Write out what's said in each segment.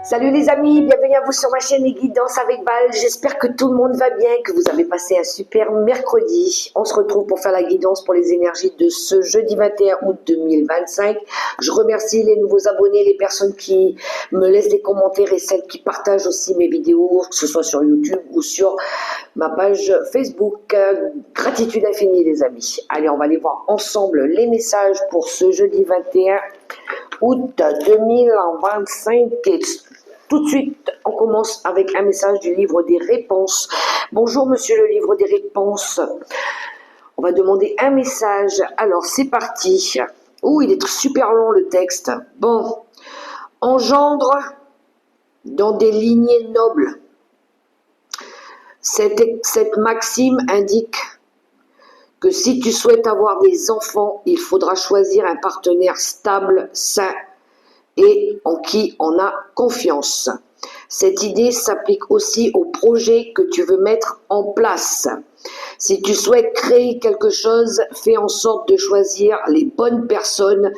Salut les amis, bienvenue à vous sur ma chaîne Les Guidances avec Val. J'espère que tout le monde va bien, que vous avez passé un super mercredi. On se retrouve pour faire la guidance pour les énergies de ce jeudi 21 août 2025. Je remercie les nouveaux abonnés, les personnes qui me laissent des commentaires et celles qui partagent aussi mes vidéos, que ce soit sur YouTube ou sur ma page Facebook. Gratitude infinie les amis. Allez, on va aller voir ensemble les messages pour ce jeudi 21 août 2025. Tout de suite, on commence avec un message du livre des réponses. Bonjour monsieur le livre des réponses. On va demander un message. Alors c'est parti. Ouh, il est super long le texte. Bon. Engendre dans des lignées nobles. Cette maxime indique que si tu souhaites avoir des enfants, il faudra choisir un partenaire stable, sain et en qui on a confiance. Cette idée s'applique aussi au projet que tu veux mettre en place. Si tu souhaites créer quelque chose, fais en sorte de choisir les bonnes personnes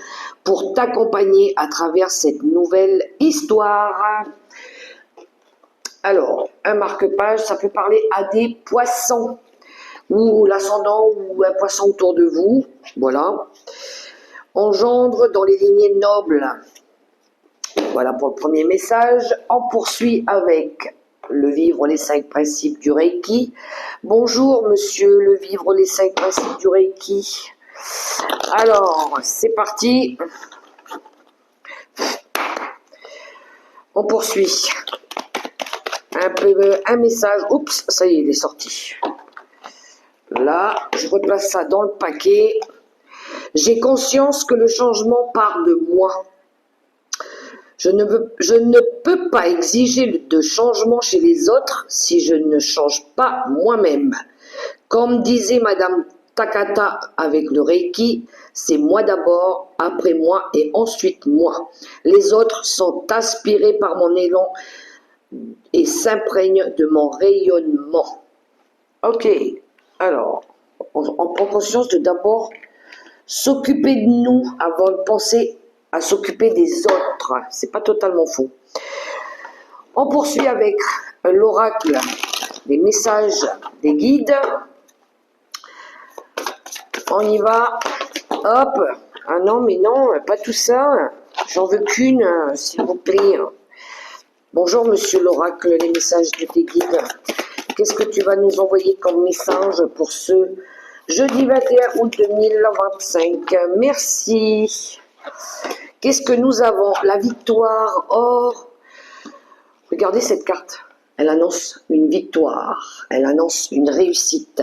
pour t'accompagner à travers cette nouvelle histoire. Alors, un marque-page, ça peut parler à des poissons ou l'ascendant ou un poisson autour de vous. Voilà. Engendre dans les lignées nobles. Voilà pour le premier message. On poursuit avec le vivre les 5 principes du Reiki. Bonjour monsieur le vivre les 5 principes du Reiki. Alors, c'est parti. On poursuit. Un message. Oups, ça y est, il est sorti. Là, je replace ça dans le paquet. J'ai conscience que le changement part de moi. Je ne peux pas exiger de changement chez les autres si je ne change pas moi-même. Comme disait Madame Takata avec le Reiki, c'est moi d'abord, après moi et ensuite moi. Les autres sont aspirés par mon élan et s'imprègnent de mon rayonnement. Ok, alors, on prend conscience de d'abord s'occuper de nous avant de penser à s'occuper des autres. C'est pas totalement faux. On poursuit avec l'oracle, des messages des guides. On y va. Hop. Ah non, mais non, pas tout ça. J'en veux qu'une, s'il vous plaît. Bonjour, monsieur l'oracle, les messages de tes guides. Qu'est-ce que tu vas nous envoyer comme message pour ce jeudi 21 août 2025? Merci. Qu'est-ce que nous avons? La victoire. Oh, regardez cette carte. Elle annonce une victoire. Elle annonce une réussite.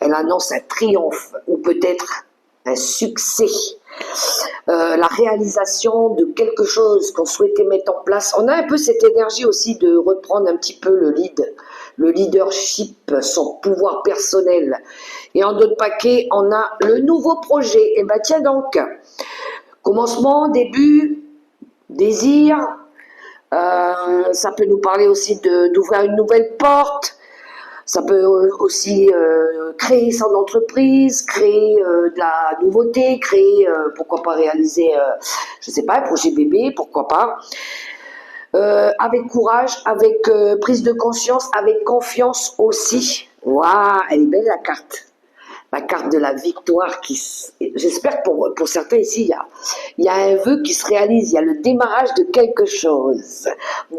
Elle annonce un triomphe ou peut-être un succès. La réalisation de quelque chose qu'on souhaitait mettre en place. On a un peu cette énergie aussi de reprendre un petit peu le leadership, son pouvoir personnel. Et en d'autres paquets, on a le nouveau projet. Et bien tiens donc, commencement, début, désir, ça peut nous parler aussi d'ouvrir une nouvelle porte, ça peut aussi créer son entreprise, créer de la nouveauté, créer, pourquoi pas réaliser, je sais pas, un projet bébé, pourquoi pas, avec courage, avec prise de conscience, avec confiance aussi. Waouh, elle est belle la carte. La carte de la victoire j'espère que pour certains ici, il y a un vœu qui se réalise, il y a le démarrage de quelque chose,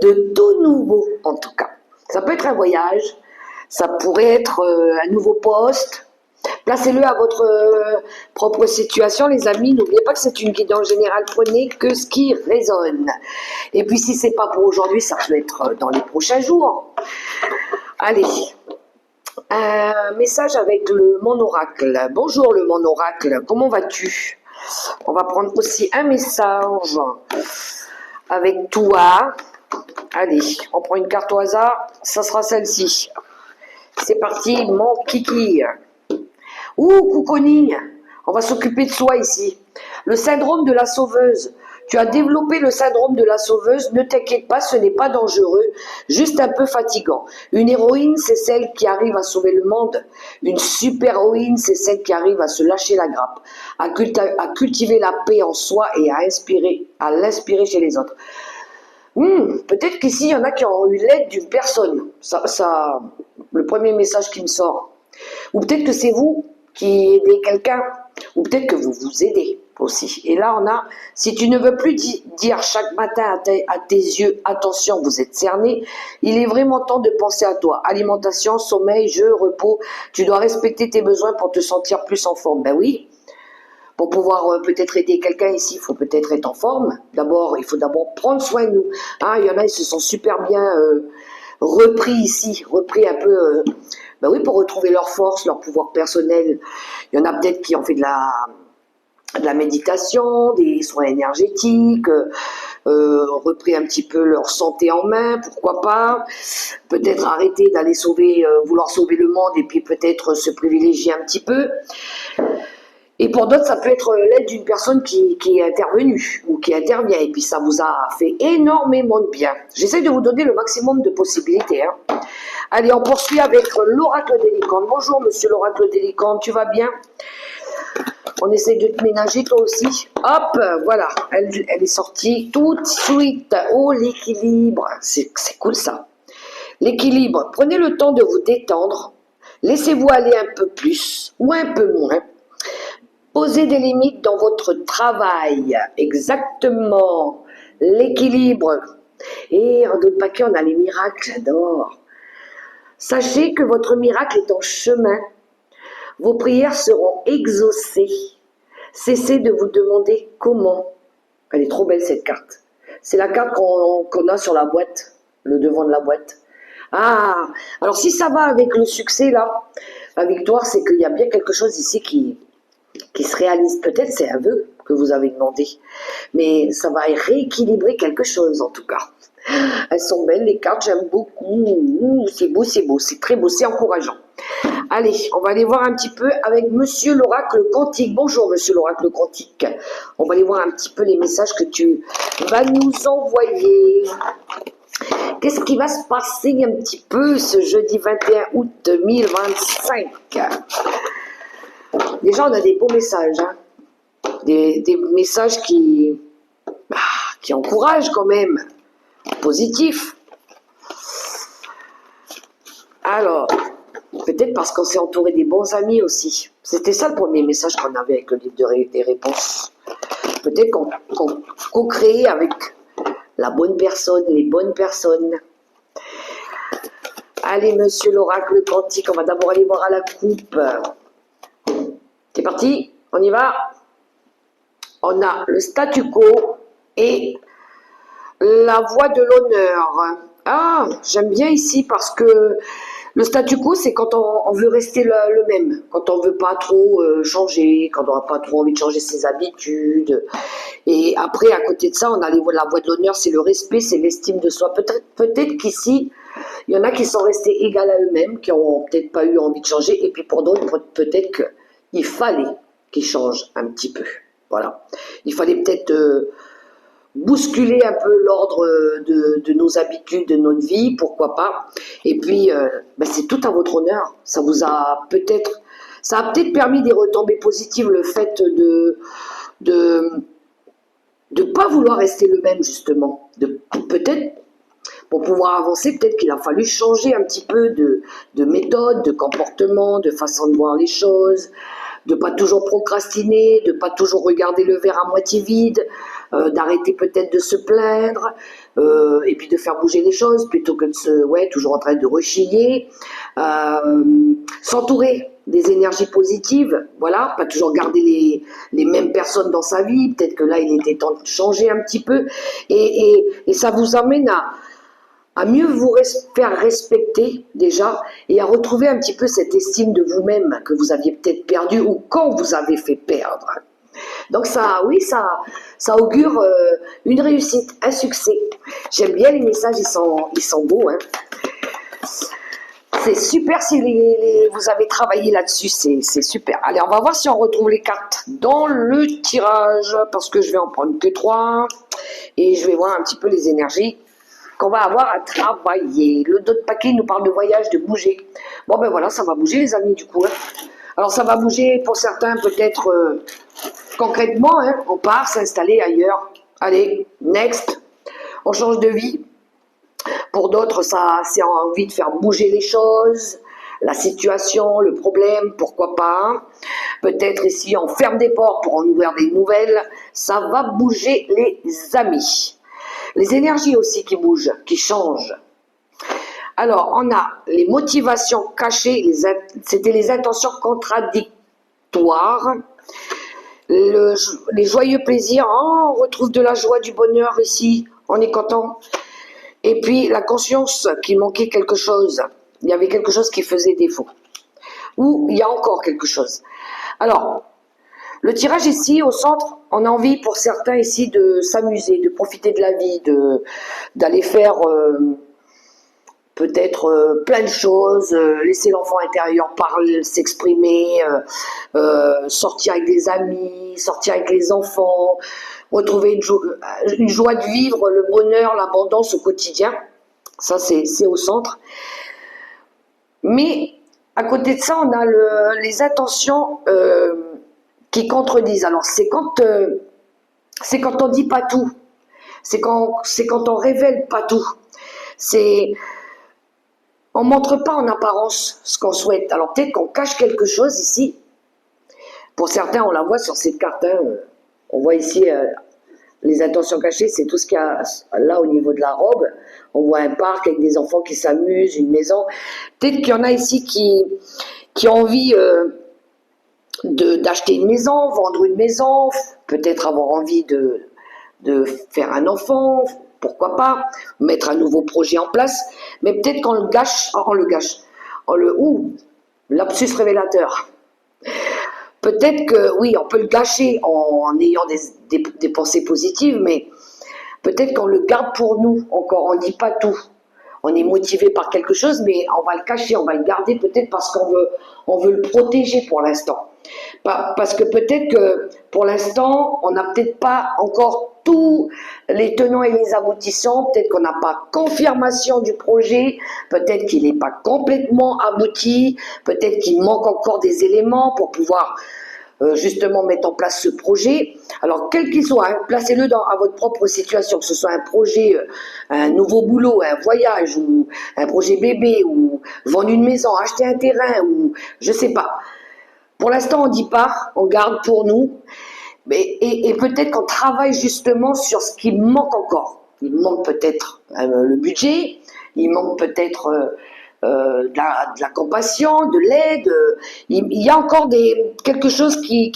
de tout nouveau en tout cas. Ça peut être un voyage, ça pourrait être un nouveau poste. Placez-le à votre propre situation, les amis. N'oubliez pas que c'est une guidance générale. Prenez que ce qui résonne. Et puis si c'est pas pour aujourd'hui, ça peut être dans les prochains jours. Allez. Un message avec le mon oracle. Bonjour le mon oracle, comment vas-tu? On va prendre aussi un message avec toi. Allez, on prend une carte au hasard, ça sera celle-ci. C'est parti, mon kiki. Ouh, couconing, on va s'occuper de soi ici. Le syndrome de la sauveuse. Tu as développé le syndrome de la sauveuse, ne t'inquiète pas, ce n'est pas dangereux, juste un peu fatigant. Une héroïne, c'est celle qui arrive à sauver le monde. Une super-héroïne, c'est celle qui arrive à se lâcher la grappe, à cultiver la paix en soi et à l'inspirer chez les autres. Peut-être qu'ici, il y en a qui ont eu l'aide d'une personne. Le premier message qui me sort. Ou peut-être que c'est vous qui aidez quelqu'un. Ou peut-être que vous vous aidez aussi. Et là, on a, si tu ne veux plus dire chaque matin à tes yeux, attention, vous êtes cerné, il est vraiment temps de penser à toi. Alimentation, sommeil, jeu, repos. Tu dois respecter tes besoins pour te sentir plus en forme. Ben oui. Pour pouvoir peut-être aider quelqu'un ici, il faut peut-être être en forme. D'abord, il faut d'abord prendre soin de nous. Il y en a, ils se sont super bien repris ici, repris un peu, ben oui, pour retrouver leur force, leur pouvoir personnel. Il y en a peut-être qui ont fait de la méditation, des soins énergétiques, repris un petit peu leur santé en main, pourquoi pas. Peut-être arrêter d'aller vouloir sauver le monde et puis peut-être se privilégier un petit peu. Et pour d'autres, ça peut être l'aide d'une personne qui est intervenue ou qui intervient. Et puis ça vous a fait énormément de bien. J'essaie de vous donner le maximum de possibilités. Allez, on poursuit avec l'oracle des licornes. Bonjour, monsieur l'oracle des licornes, tu vas bien? On essaie de te ménager, toi aussi. Hop, voilà, elle est sortie tout de suite. Oh, l'équilibre. C'est cool, ça. L'équilibre. Prenez le temps de vous détendre. Laissez-vous aller un peu plus ou un peu moins. Posez des limites dans votre travail. Exactement. L'équilibre. Et en d'autres paquets, on a les miracles. J'adore. Sachez que votre miracle est en chemin. Vos prières seront exaucées. Cessez de vous demander comment. Elle est trop belle, cette carte. C'est la carte qu'on a sur la boîte, le devant de la boîte. Alors si ça va avec le succès, là, la victoire, c'est qu'il y a bien quelque chose ici qui se réalise. Peut-être c'est un vœu que vous avez demandé, mais ça va rééquilibrer quelque chose en tout cas. Elles sont belles les cartes, j'aime beaucoup. C'est beau, c'est très beau, c'est encourageant. Allez, on va aller voir un petit peu avec monsieur l'oracle quantique. Bonjour monsieur l'oracle quantique. On va aller voir un petit peu les messages que tu vas nous envoyer. Qu'est-ce qui va se passer un petit peu ce jeudi 21 août 2025? Déjà, on a des beaux messages, des messages qui encouragent quand même, positifs. Alors, peut-être parce qu'on s'est entouré des bons amis aussi. C'était ça le premier message qu'on avait avec le livre des réponses. Peut-être qu'on crée avec la bonne personne, les bonnes personnes. Allez, monsieur l'oracle quantique, on va d'abord aller voir à la coupe. C'est parti, on y va. On a le statu quo et la voie de l'honneur. J'aime bien ici parce que le statu quo, c'est quand on veut rester le même, quand on veut pas trop changer, quand on n'a pas trop envie de changer ses habitudes. Et après, à côté de ça, on a la voie de l'honneur, c'est le respect, c'est l'estime de soi. Peut-être qu'ici, il y en a qui sont restés égaux à eux-mêmes, qui n'ont peut-être pas eu envie de changer, et puis pour d'autres, peut-être qu'il fallait qu'ils changent un petit peu. Voilà. Il fallait peut-être bousculer un peu l'ordre de nos habitudes, de notre vie, pourquoi pas. Et puis, c'est tout à votre honneur. Ça a peut-être permis des retombées positives, le fait de pas vouloir rester le même, justement. Peut-être, pour pouvoir avancer, peut-être qu'il a fallu changer un petit peu de méthode, de comportement, de façon de voir les choses, de pas toujours procrastiner, de pas toujours regarder le verre à moitié vide, d'arrêter peut-être de se plaindre, et puis de faire bouger les choses, plutôt que de toujours en train de rechigner, s'entourer des énergies positives, voilà, pas toujours garder les mêmes personnes dans sa vie, peut-être que là il était temps de changer un petit peu, et ça vous amène à mieux vous faire respecter déjà, et à retrouver un petit peu cette estime de vous-même que vous aviez peut-être perdu ou qu'on vous avait fait perdre. Donc ça augure une réussite, un succès. J'aime bien les messages, ils sont beaux. C'est super si vous avez travaillé là-dessus, c'est super. Allez, on va voir si on retrouve les cartes dans le tirage, parce que je vais en prendre que 3, et je vais voir un petit peu les énergies qu'on va avoir à travailler. Le dos de paquet nous parle de voyage, de bouger. Bon ben voilà, ça va bouger les amis du coup. Alors ça va bouger pour certains peut-être concrètement, on part s'installer ailleurs. Allez, next. on change de vie. Pour d'autres, ça c'est envie de faire bouger les choses, la situation, le problème, pourquoi pas. Peut-être ici, on ferme des portes pour en ouvrir des nouvelles. Ça va bouger les amis. Les énergies aussi qui bougent, qui changent. Alors, on a les motivations cachées, c'était les intentions contradictoires. Les joyeux plaisirs, oh, on retrouve de la joie, du bonheur ici, on est content. Et puis la conscience qu'il manquait quelque chose, il y avait quelque chose qui faisait défaut. Ou il y a encore quelque chose. Alors, le tirage ici, au centre, on a envie pour certains ici de s'amuser, de profiter de la vie, d'aller faire peut-être plein de choses, laisser l'enfant intérieur parler, s'exprimer, sortir avec des amis, sortir avec les enfants, retrouver une joie de vivre, le bonheur, l'abondance au quotidien. Ça, c'est au centre. Mais à côté de ça, on a les intentions qui contredisent. Alors, c'est quand on dit pas tout. C'est quand on révèle pas tout. On montre pas en apparence ce qu'on souhaite. Alors, peut-être qu'on cache quelque chose ici. Pour certains, on la voit sur cette carte. Hein. On voit ici les intentions cachées, c'est tout ce qu'il y a là au niveau de la robe. On voit un parc avec des enfants qui s'amusent, une maison. Peut-être qu'il y en a ici qui ont envie d'acheter une maison, vendre une maison, peut-être avoir envie de faire un enfant, pourquoi pas, mettre un nouveau projet en place. Mais peut-être qu'on le gâche, lapsus révélateur. Peut-être que, oui, on peut le gâcher en ayant des pensées positives, mais peut-être qu'on le garde pour nous encore, on ne dit pas tout. On est motivé par quelque chose, mais on va le cacher, on va le garder peut-être parce qu'on veut le protéger pour l'instant. Parce que peut-être que pour l'instant, on n'a peut-être pas encore tous les tenants et les aboutissants, peut-être qu'on n'a pas confirmation du projet, peut-être qu'il n'est pas complètement abouti, peut-être qu'il manque encore des éléments pour pouvoir justement mettre en place ce projet. Alors quel qu'il soit, hein, placez-le à votre propre situation, que ce soit un projet, un nouveau boulot, un voyage, ou un projet bébé, ou vendre une maison, acheter un terrain, ou je sais pas. Pour l'instant, on dit pas, on garde pour nous, et peut-être qu'on travaille justement sur ce qui manque encore. Il manque peut-être le budget, il manque peut-être de la compassion, de l'aide. Il y a encore quelque chose qui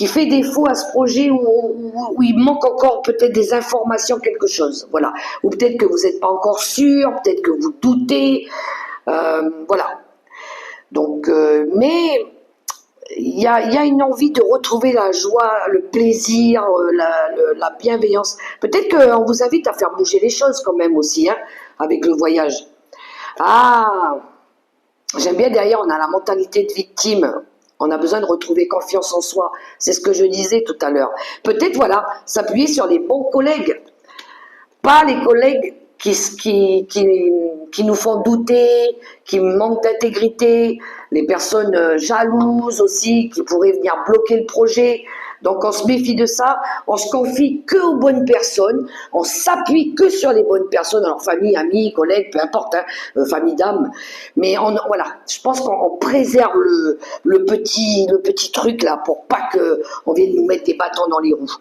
fait défaut à ce projet où il manque encore peut-être des informations, quelque chose. Voilà. Ou peut-être que vous n'êtes pas encore sûr, peut-être que vous doutez. Voilà. Donc, mais il y a une envie de retrouver la joie, le plaisir, la bienveillance. Peut-être qu'on vous invite à faire bouger les choses quand même aussi, hein, avec le voyage. Ah, j'aime bien derrière, on a la mentalité de victime. On a besoin de retrouver confiance en soi. C'est ce que je disais tout à l'heure. Peut-être, voilà, s'appuyer sur les bons collègues. Pas les collègues qui nous font douter, qui manquent d'intégrité, les personnes jalouses aussi, qui pourraient venir bloquer le projet. Donc on se méfie de ça, on se confie que aux bonnes personnes, on s'appuie que sur les bonnes personnes, alors famille, amis, collègues, peu importe, hein, famille d'âme. Mais voilà, je pense qu'on préserve le petit truc là pour pas qu'on vienne nous mettre des bâtons dans les roues.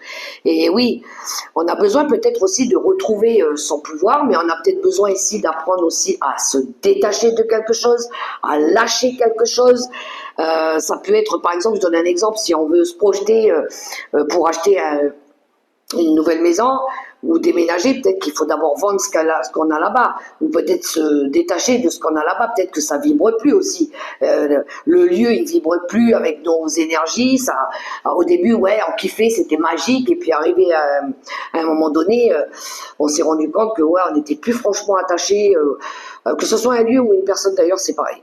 Et oui, on a besoin peut-être aussi de retrouver son pouvoir, mais on a peut-être besoin ici d'apprendre aussi à se détacher de quelque chose, à lâcher quelque chose. Ça peut être, par exemple, je donne un exemple, si on veut se projeter pour acheter une nouvelle maison ou déménager, peut-être qu'il faut d'abord vendre ce qu'on a là-bas, ou peut-être se détacher de ce qu'on a là-bas, peut-être que ça vibre plus aussi. Le lieu, il vibre plus avec nos énergies. Ça, au début, ouais, on kiffait, c'était magique, et puis arrivé à un moment donné, on s'est rendu compte que ouais, on n'était plus franchement attachés, que ce soit un lieu ou une personne d'ailleurs, c'est pareil.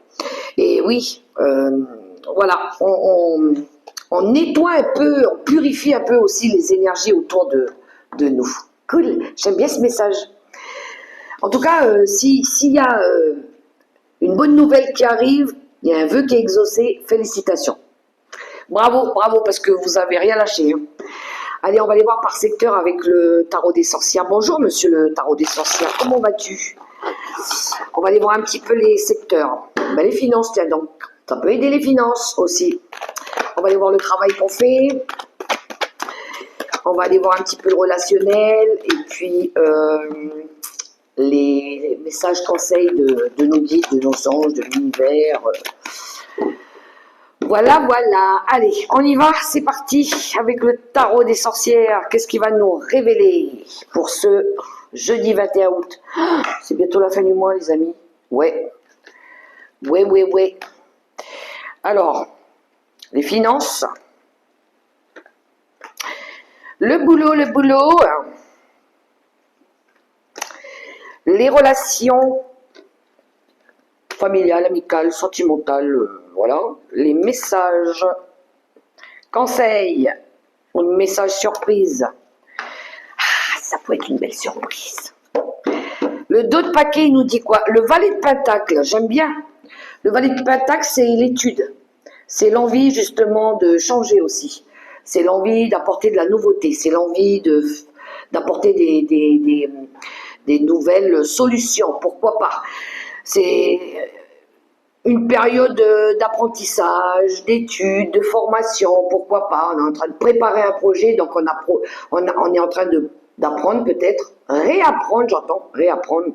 Et oui, voilà, on nettoie un peu, on purifie un peu aussi les énergies autour de nous. Cool, j'aime bien ce message. En tout cas, s'il y a une bonne nouvelle qui arrive, il y a un vœu qui est exaucé, félicitations. Bravo, bravo, parce que vous n'avez rien lâché. Hein. Allez, on va aller voir par secteur avec le tarot des sorcières. Bonjour, monsieur le tarot des sorcières. Comment vas-tu? On va aller voir un petit peu les secteurs. Ben, les finances, tiens donc. Ça peut aider les finances aussi. On va aller voir le travail qu'on fait. On va aller voir un petit peu le relationnel. Et puis, les messages conseils de nos guides, de nos anges, de l'univers. Voilà, voilà. Allez, on y va, c'est parti avec le tarot des sorcières. Qu'est-ce qui va nous révéler pour ce jeudi 21 août? C'est bientôt la fin du mois, les amis. Ouais. Ouais, ouais, ouais. Alors, les finances. Le boulot, le boulot. Les relations familiales, amicales, sentimentales, voilà. Les messages, conseils, ou messages surprise. Ah, ça peut être une belle surprise. Le dos de paquet, il nous dit quoi? Le valet de pentacle, j'aime bien. Le valet de pentacle, c'est l'étude. C'est l'envie justement de changer aussi. C'est l'envie d'apporter de la nouveauté. C'est l'envie d'apporter des nouvelles solutions. Pourquoi pas? C'est une période d'apprentissage, d'études, de formation, pourquoi pas. On est en train de préparer un projet, donc on est en train d'apprendre peut-être, réapprendre, j'entends, réapprendre.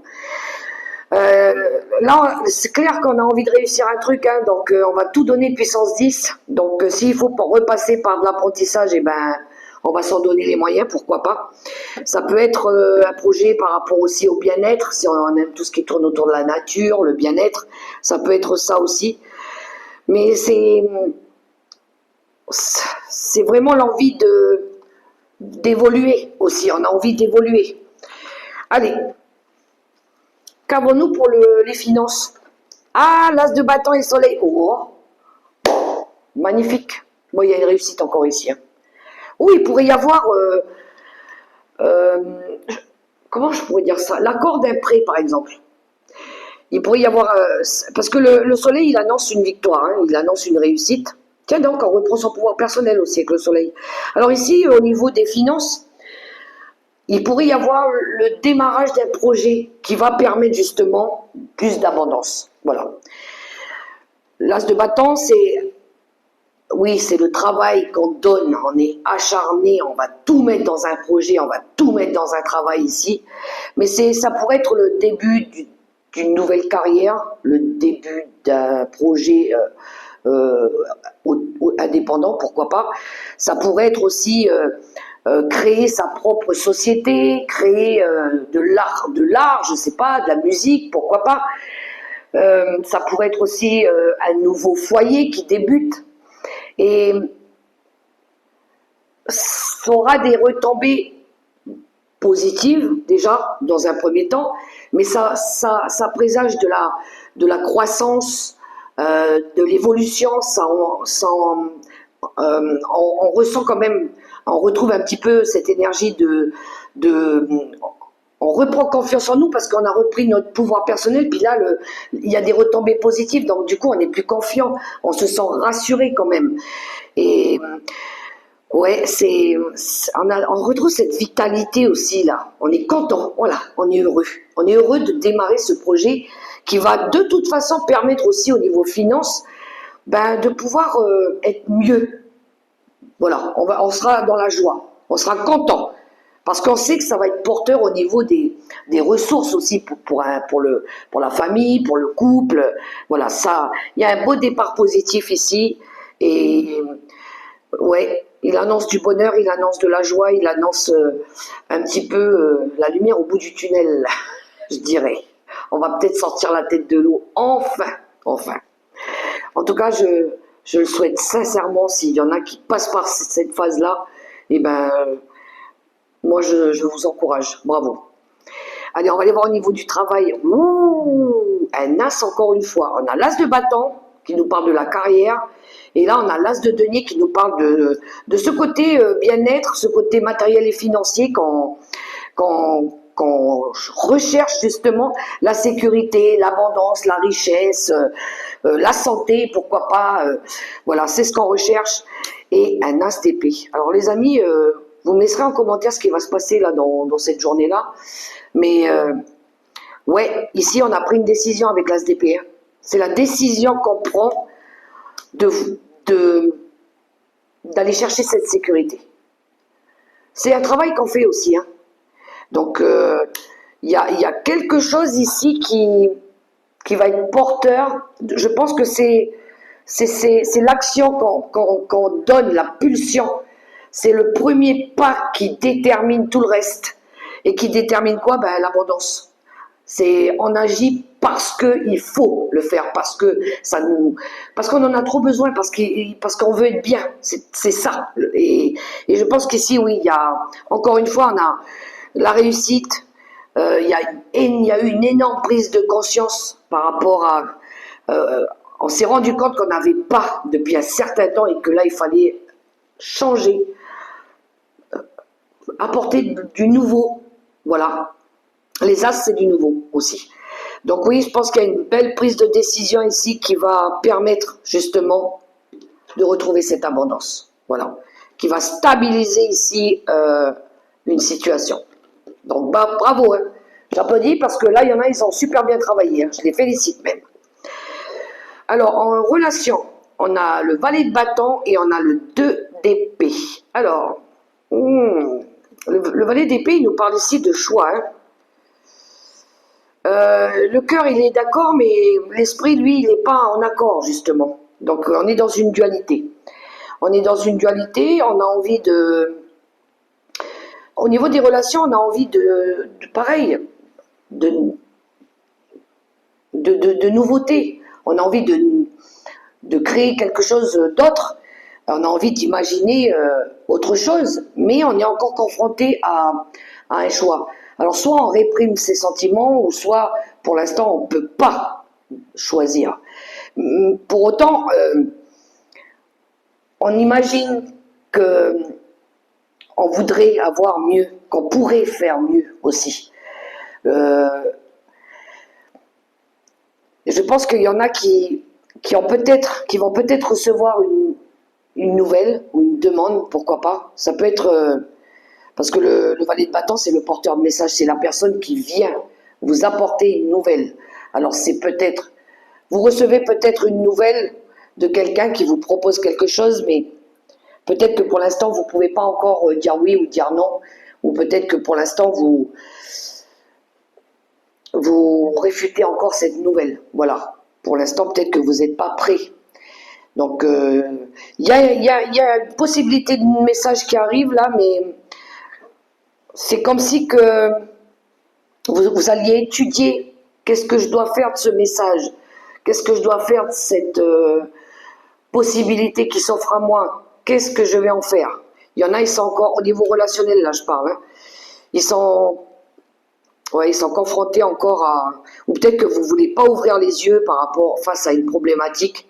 Là, c'est clair qu'on a envie de réussir un truc, hein, donc on va tout donner puissance 10. Donc s'il faut repasser par de l'apprentissage, eh ben, on va s'en donner les moyens, pourquoi pas. Ça peut être un projet par rapport aussi au bien-être, si on aime tout ce qui tourne autour de la nature, le bien-être, ça peut être ça aussi. Mais c'est vraiment l'envie d'évoluer aussi, on a envie d'évoluer. Allez, qu'avons-nous pour les finances? Ah, l'as de bâton et soleil. Oh, magnifique. Bon, il y a une réussite encore ici. Hein. Oui, il pourrait y avoir... comment je pourrais dire ça? L'accord d'un prêt, par exemple. Il pourrait y avoir... parce que le soleil, il annonce une victoire, hein, il annonce une réussite. Tiens donc, on reprend son pouvoir personnel aussi avec le soleil. Alors ici, au niveau des finances, il pourrait y avoir le démarrage d'un projet qui va permettre justement plus d'abondance. Voilà. L'as de bâton, c'est... Oui, c'est le travail qu'on donne, on est acharné, on va tout mettre dans un projet, on va tout mettre dans un travail ici. Mais ça pourrait être le début d'une nouvelle carrière, le début d'un projet indépendant, pourquoi pas. Ça pourrait être aussi créer sa propre société, créer de l'art, je sais pas, de la musique, pourquoi pas. Ça pourrait être aussi un nouveau foyer qui débute. Et ça aura des retombées positives déjà dans un premier temps, mais ça présage de la croissance, de l'évolution. On ressent quand même, on retrouve un petit peu cette énergie on reprend confiance en nous parce qu'on a repris notre pouvoir personnel, puis là, il y a des retombées positives, donc du coup, on est plus confiant, on se sent rassuré quand même. Et ouais, on retrouve cette vitalité aussi, là. On est content, voilà, on est heureux. On est heureux de démarrer ce projet qui va de toute façon permettre aussi au niveau finance, ben, de pouvoir être mieux. Voilà, on sera dans la joie, on sera content. Parce qu'on sait que ça va être porteur au niveau des ressources aussi pour la famille, pour le couple. Voilà, ça, il y a un beau départ positif ici. Et ouais, il annonce du bonheur, il annonce de la joie, il annonce un petit peu la lumière au bout du tunnel, je dirais. On va peut-être sortir la tête de l'eau, enfin, enfin. En tout cas, je le souhaite sincèrement, s'il y en a qui passent par cette phase-là, eh ben... moi, je vous encourage. Bravo. Allez, on va aller voir au niveau du travail. Ouh, un as encore une fois. On a l'as de bâton qui nous parle de la carrière. Et là, on a l'as de denier qui nous parle de ce côté bien-être, ce côté matériel et financier qu'on recherche justement, la sécurité, l'abondance, la richesse, la santé, pourquoi pas. Voilà, c'est ce qu'on recherche. Et un as d'épée. Alors les amis... Vous me laisserez en commentaire ce qui va se passer là dans cette journée-là. Mais ouais, ici on a pris une décision avec la SDP. Hein. C'est la décision qu'on prend d'aller chercher cette sécurité. C'est un travail qu'on fait aussi. Hein. Donc il y a quelque chose ici qui va être porteur. Je pense que c'est l'action qu'on donne, la pulsion. C'est le premier pas qui détermine tout le reste. Et qui détermine quoi? Ben, l'abondance. On agit parce qu'il faut le faire, parce qu'on en a trop besoin, parce qu'on veut être bien. C'est ça. Et je pense qu'ici, oui, il y a, encore une fois, on a la réussite. Il y a eu une énorme prise de conscience par rapport à... on s'est rendu compte qu'on n'avait pas depuis un certain temps et que là, il fallait changer, apporter du nouveau. Voilà. Les As, c'est du nouveau aussi. Donc oui, je pense qu'il y a une belle prise de décision ici qui va permettre justement de retrouver cette abondance. Voilà. Qui va stabiliser ici une situation. Donc bah, bravo. Hein. J'applaudis parce que là, il y en a, ils ont super bien travaillé. Hein. Je les félicite même. Alors, en relation, on a le valet de bâton et on a le 2 d'épée. Alors, le valet d'épée, il nous parle ici de choix. Hein. Le cœur, il est d'accord, mais l'esprit, lui, il n'est pas en accord, justement. Donc, on est dans une dualité. On est dans une dualité, on a envie de... Au niveau des relations, on a envie pareil, de nouveautés. On a envie de créer quelque chose d'autre. On a envie d'imaginer autre chose, mais on est encore confronté à un choix. Alors, soit on réprime ses sentiments, ou soit, pour l'instant, on ne peut pas choisir. Pour autant, on imagine qu'on voudrait avoir mieux, qu'on pourrait faire mieux aussi. Je pense qu'il y en a qui vont peut-être recevoir une nouvelle ou une demande, pourquoi pas. Ça peut être... parce que le valet de bâton, c'est le porteur de message, c'est la personne qui vient vous apporter une nouvelle. Alors c'est peut-être, vous recevez peut-être une nouvelle de quelqu'un qui vous propose quelque chose, mais peut-être que pour l'instant, vous ne pouvez pas encore dire oui ou dire non, ou peut-être que pour l'instant, vous réfutez encore cette nouvelle. Voilà. Pour l'instant, peut-être que vous n'êtes pas prêt. Donc, il y a une possibilité de message qui arrive là, mais c'est comme si que vous alliez étudier qu'est-ce que je dois faire de ce message, qu'est-ce que je dois faire de cette possibilité qui s'offre à moi, qu'est-ce que je vais en faire. Il y en a, ils sont encore, au niveau relationnel là je parle, hein, ils sont confrontés encore à, ou peut-être que vous ne voulez pas ouvrir les yeux par rapport, face à une problématique.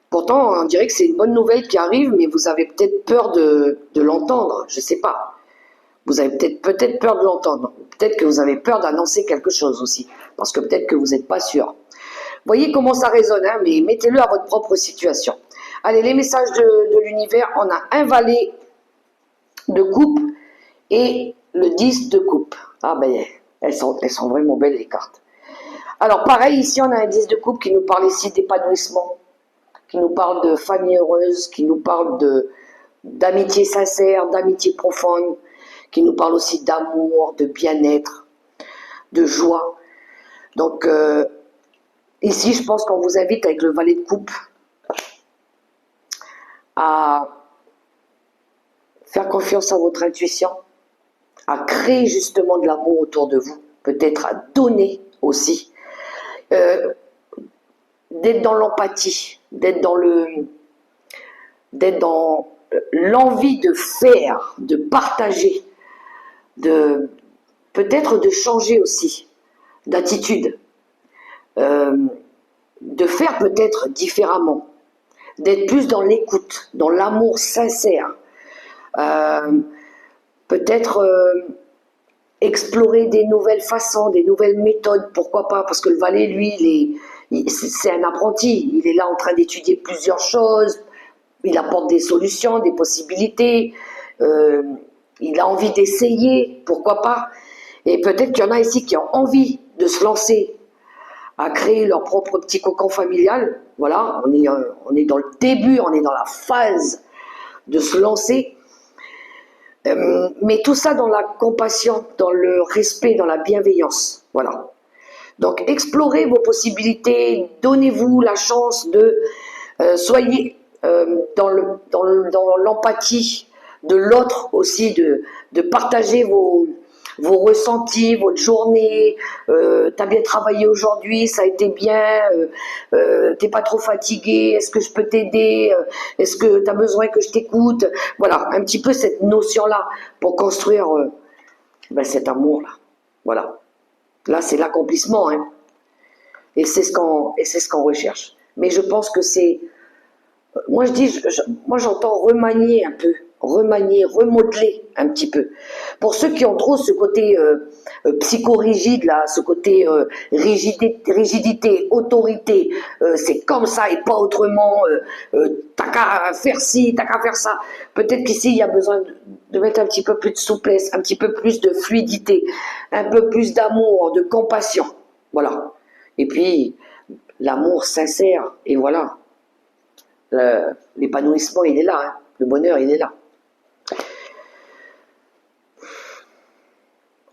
Pourtant, on dirait que c'est une bonne nouvelle qui arrive, mais vous avez peut-être peur de l'entendre, je ne sais pas. Vous avez peut-être peur de l'entendre. Peut-être que vous avez peur d'annoncer quelque chose aussi, parce que peut-être que vous n'êtes pas sûr. Voyez comment ça résonne, hein, mais mettez-le à votre propre situation. Allez, les messages de l'univers, on a un valet de coupe et le 10 de coupe. Ah ben, elles sont vraiment belles les cartes. Alors pareil, ici on a un 10 de coupe qui nous parle ici d'épanouissement, qui nous parle de famille heureuse, qui nous parle d'amitié sincère, d'amitié profonde, qui nous parle aussi d'amour, de bien-être, de joie. Donc ici je pense qu'on vous invite avec le valet de coupe à faire confiance à votre intuition, à créer justement de l'amour autour de vous, peut-être à donner aussi, d'être dans l'empathie, d'être dans l'envie de faire, de partager, peut-être de changer aussi d'attitude, de faire peut-être différemment, d'être plus dans l'écoute, dans l'amour sincère, peut-être explorer des nouvelles façons, des nouvelles méthodes, pourquoi pas, parce que le valet, lui, c'est un apprenti, il est là en train d'étudier plusieurs choses, il apporte des solutions, des possibilités, il a envie d'essayer, pourquoi pas. Et peut-être qu'il y en a ici qui ont envie de se lancer à créer leur propre petit cocon familial. Voilà, on est dans le début, on est dans la phase de se lancer. Mais tout ça dans la compassion, dans le respect, dans la bienveillance. Voilà. Donc, explorez vos possibilités, donnez-vous la chance de soyez dans l'empathie de l'autre aussi, de partager vos ressentis, votre journée, t'as bien travaillé aujourd'hui, ça a été bien, t'es pas trop fatigué, est-ce que je peux t'aider, est-ce que t'as besoin que je t'écoute, voilà, un petit peu cette notion-là pour construire cet amour-là, voilà. Là, c'est l'accomplissement, hein. Et c'est ce qu'on recherche. Mais je pense que c'est, moi j'entends remanier un peu, remodeler un petit peu. Pour ceux qui ont trop ce côté psychorigide là, ce côté rigidité, autorité, c'est comme ça et pas autrement, t'as qu'à faire ci, t'as qu'à faire ça. Peut-être qu'ici il y a besoin de mettre un petit peu plus de souplesse, un petit peu plus de fluidité, un peu plus d'amour, de compassion. Voilà. Et puis l'amour sincère, et voilà. L'épanouissement, il est là, hein. Le bonheur, il est là.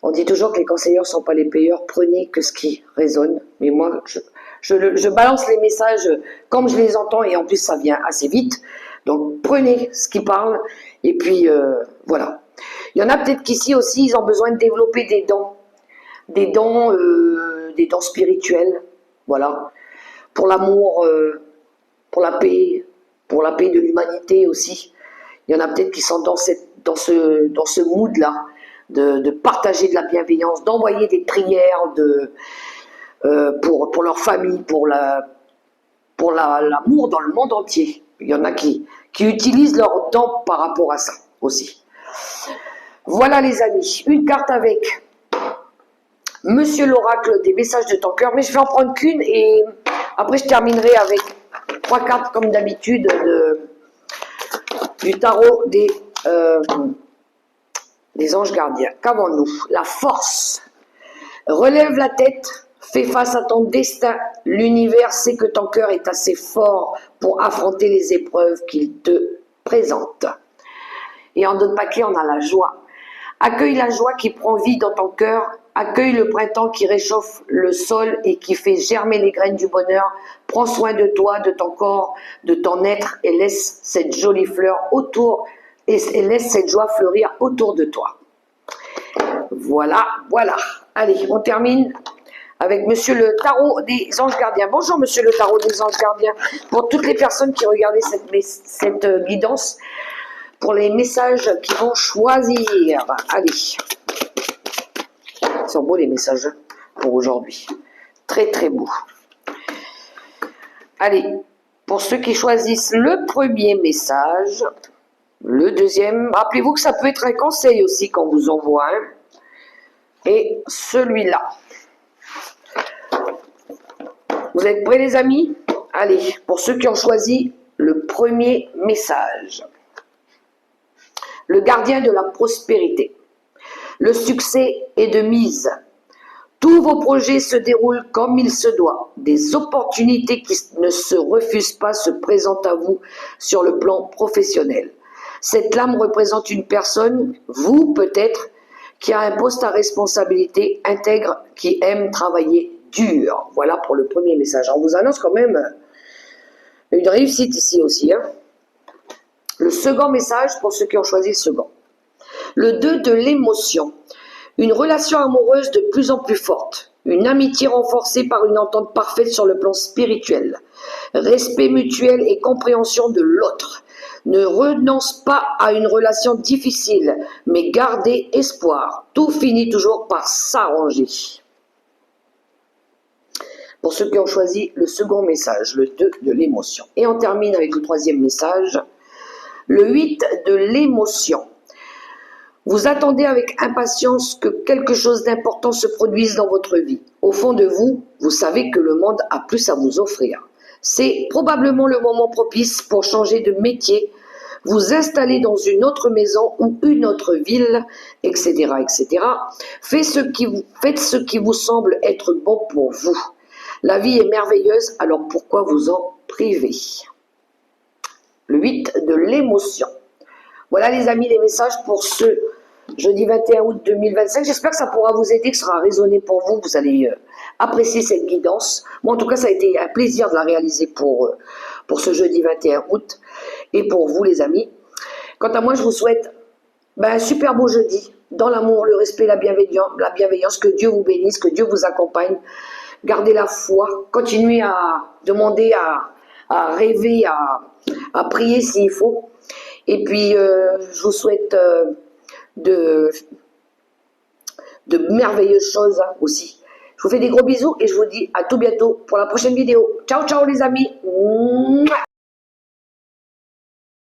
On dit toujours que les conseillers ne sont pas les payeurs, prenez que ce qui résonne. Mais moi, je balance les messages comme je les entends, et en plus, ça vient assez vite. Donc, prenez ce qui parle, et puis, voilà. Il y en a peut-être qu'ici aussi, ils ont besoin de développer des dons spirituels, voilà, pour l'amour, pour la paix de l'humanité aussi. Il y en a peut-être qui sont dans ce mood-là, de partager de la bienveillance, d'envoyer des prières pour leur famille, pour l'amour dans le monde entier. Il y en a qui utilisent leur dons par rapport à ça aussi. Voilà les amis, une carte avec Monsieur l'oracle des messages de ton cœur, mais je vais en prendre qu'une et après je terminerai avec 3 cartes comme d'habitude du tarot des anges gardiens. Qu'avons-nous? La force. Relève la tête, fais face à ton destin. L'univers sait que ton cœur est assez fort pour affronter les épreuves qu'il te présente. Et en d'autres paquets, on a la joie. Accueille la joie qui prend vie dans ton cœur. Accueille le printemps qui réchauffe le sol et qui fait germer les graines du bonheur. Prends soin de toi, de ton corps, de ton être et laisse cette jolie fleur autour et laisse cette joie fleurir autour de toi. Voilà, voilà. Allez, on termine avec Monsieur le Tarot des Anges Gardiens. Bonjour Monsieur le Tarot des Anges Gardiens. Pour toutes les personnes qui regardaient cette guidance, pour les messages qu'ils vont choisir. Allez. Ils sont beaux les messages pour aujourd'hui. Très très beaux. Allez, pour ceux qui choisissent le premier message, le deuxième, rappelez-vous que ça peut être un conseil aussi qu'on vous envoie. Hein, et celui-là. Vous êtes prêts les amis? Allez, pour ceux qui ont choisi le premier message. Le gardien de la prospérité. Le succès est de mise. Tous vos projets se déroulent comme il se doit. Des opportunités qui ne se refusent pas se présentent à vous sur le plan professionnel. Cette lame représente une personne, vous peut-être, qui a un poste à responsabilité, intègre, qui aime travailler dur. Voilà pour le premier message. On vous annonce quand même une réussite ici aussi. Hein. Le second message pour ceux qui ont choisi le second. Le 2 de l'émotion. Une relation amoureuse de plus en plus forte. Une amitié renforcée par une entente parfaite sur le plan spirituel. Respect mutuel et compréhension de l'autre. Ne renonce pas à une relation difficile, mais gardez espoir. Tout finit toujours par s'arranger. Pour ceux qui ont choisi le second message, le 2 de l'émotion. Et on termine avec le troisième message, le 8 de l'émotion. Vous attendez avec impatience que quelque chose d'important se produise dans votre vie. Au fond de vous, vous savez que le monde a plus à vous offrir. C'est probablement le moment propice pour changer de métier, vous installer dans une autre maison ou une autre ville, etc., etc. Faites ce qui vous semble être bon pour vous. La vie est merveilleuse, alors pourquoi vous en priver? Le 8 de l'émotion. Voilà les amis, les messages pour ce jeudi 21 août 2025. J'espère que ça pourra vous aider, que ça sera raisonné pour vous. Vous allez apprécier cette guidance. Moi, en tout cas, ça a été un plaisir de la réaliser pour ce jeudi 21 août et pour vous, les amis. Quant à moi, je vous souhaite un super beau jeudi, dans l'amour, le respect, la bienveillance. Que Dieu vous bénisse, que Dieu vous accompagne. Gardez la foi, continuez à demander, à rêver, à prier s'il faut. Et puis, je vous souhaite de merveilleuses choses aussi. Je vous fais des gros bisous et je vous dis à tout bientôt pour la prochaine vidéo. Ciao, ciao les amis.